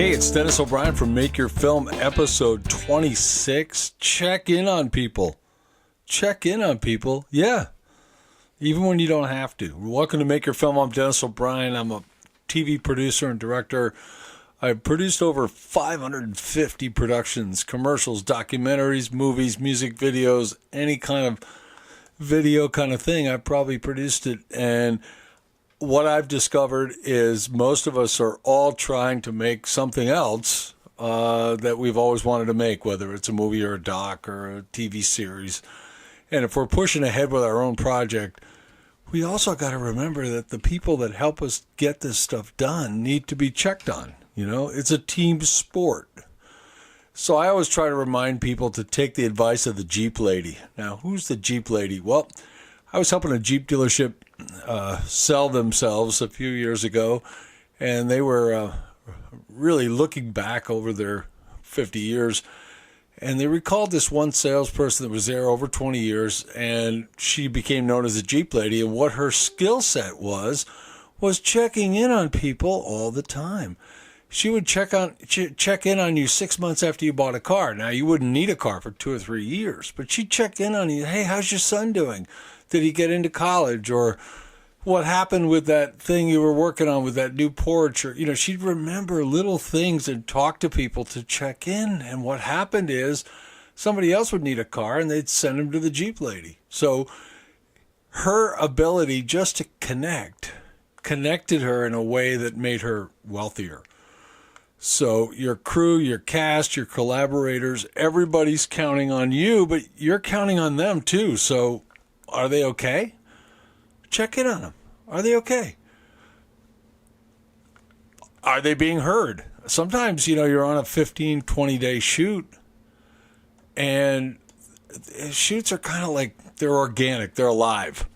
Hey, it's Denis O'Brien from Make Your Film, episode 26. Check in on people. Check in on people. Yeah. Even when you don't have to. Welcome to Make Your Film. I'm Denis O'Brien. I'm a TV producer and director. I've produced over 550 productions, commercials, documentaries, movies, music videos, any kind of video kind of thing. I've probably produced it. And what I've discovered is most of us are all trying to make something else that we've always wanted to make, whether it's a movie or a doc or a TV series. And if we're pushing ahead with our own project, we also got to remember that the people that help us get this stuff done need to be checked on. You know, it's a team sport. So I always try to remind people to take the advice of the Jeep lady. Now, who's the Jeep lady? Well, I was helping a Jeep dealership sell themselves a few years ago, and they were really looking back over their 50 years, and they recalled this one salesperson that was there over 20 years, and she became known as the Jeep lady, and what her skill set was checking in on people all the time. She would check in on you 6 months after you bought a car. Now, you wouldn't need a car for 2 or 3 years, but she'd check in on you. Hey, how's your son doing? Did he get into college? Or what happened with that thing you were working on with that new porch? Or, she'd remember little things and talk to people to check in. And what happened is somebody else would need a car and they'd send him to the Jeep lady. So her ability just to connected her in a way that made her wealthier. So your crew, your cast, your collaborators, everybody's counting on you, but you're counting on them too. So are they okay? Check in on them. Are they okay? Are they being heard? Sometimes, you're on a 15, 20-day shoot, and shoots are kind of like, they're organic, they're alive.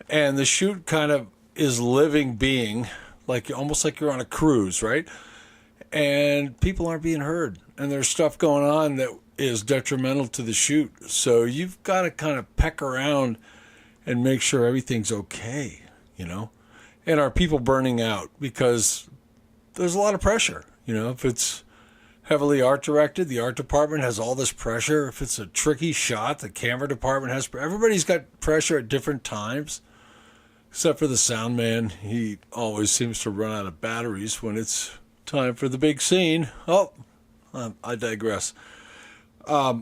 And the shoot kind of is living being, almost like you're on a cruise, right? And people aren't being heard. And there's stuff going on that is detrimental to the shoot. So you've got to kind of peck around and make sure everything's okay, And are people burning out? Because there's a lot of pressure. If it's heavily art directed, the art department has all this pressure. If it's a tricky shot, the camera department has, everybody's got pressure at different times. Except for the sound man. He always seems to run out of batteries when it's time for the big scene. I digress. A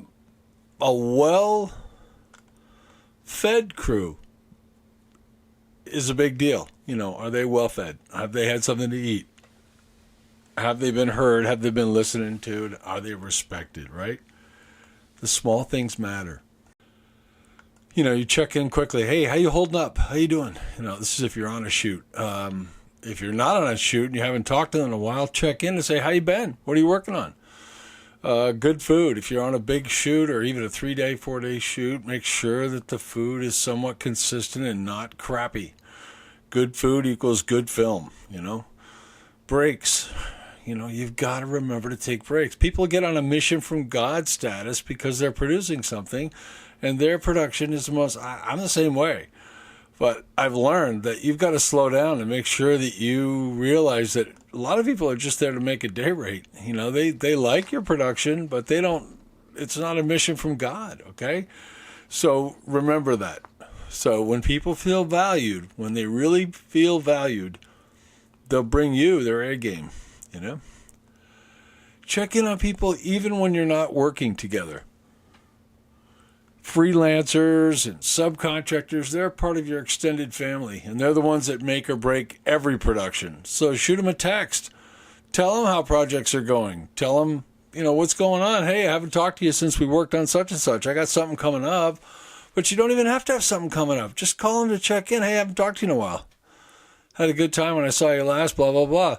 well-fed crew is a big deal. Are they well-fed? Have they had something to eat? Have they been heard? Have they been listened to? Are they respected, right? The small things matter. You check in quickly. Hey, how you holding up? How you doing? This is if you're on a shoot. If you're not on a shoot and you haven't talked to them in a while, check in and say, how you been? What are you working on? Good food. If you're on a big shoot or even a 3-day, 4-day shoot, make sure that the food is somewhat consistent and not crappy. Good food equals good film, Breaks. You've got to remember to take breaks. People get on a mission from God status because they're producing something, and their production is the most... I'm the same way. But I've learned that you've got to slow down and make sure that you realize that a lot of people are just there to make a day rate. They like your production, but they don't... It's not a mission from God, okay? So remember that. So when people feel valued, when they really feel valued, they'll bring you their A game, Check in on people even when you're not working together. Freelancers and subcontractors, they're part of your extended family, and they're the ones that make or break every production. So shoot them a text. Tell them how projects are going. Tell them, what's going on. Hey, I haven't talked to you since we worked on such and such. I got something coming up. But you don't even have to have something coming up. Just call them to check in. Hey, I haven't talked to you in a while. Had a good time when I saw you last, blah, blah, blah.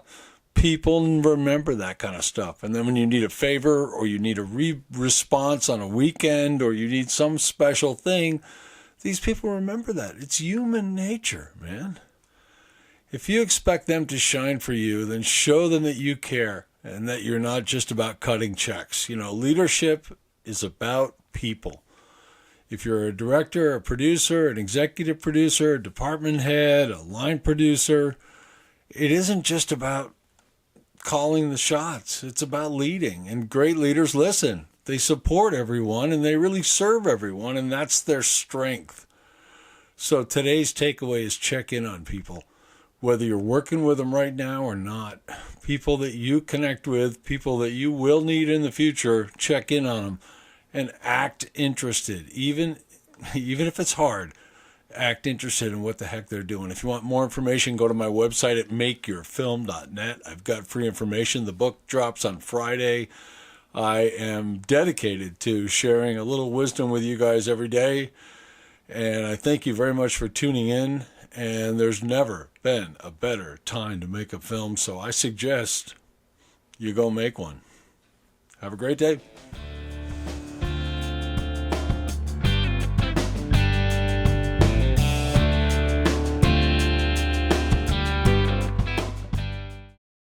People remember that kind of stuff. And then when you need a favor or you need a response on a weekend or you need some special thing, these people remember that. It's human nature, man. If you expect them to shine for you, then show them that you care and that you're not just about cutting checks. Leadership is about people. If you're a director, a producer, an executive producer, a department head, a line producer, it isn't just about calling the shots. It's about leading. And great leaders listen. They support everyone and they really serve everyone. And that's their strength. So today's takeaway is check in on people. Whether you're working with them right now or not, people that you connect with, people that you will need in the future, check in on them and act interested. Even if it's hard, act interested in what the heck they're doing. If you want more information, go to my website at makeyourfilm.net. I've got free information. The book drops on Friday. I am dedicated to sharing a little wisdom with you guys every day. And I thank you very much for tuning in. And there's never been a better time to make a film, so I suggest you go make one. Have a great day.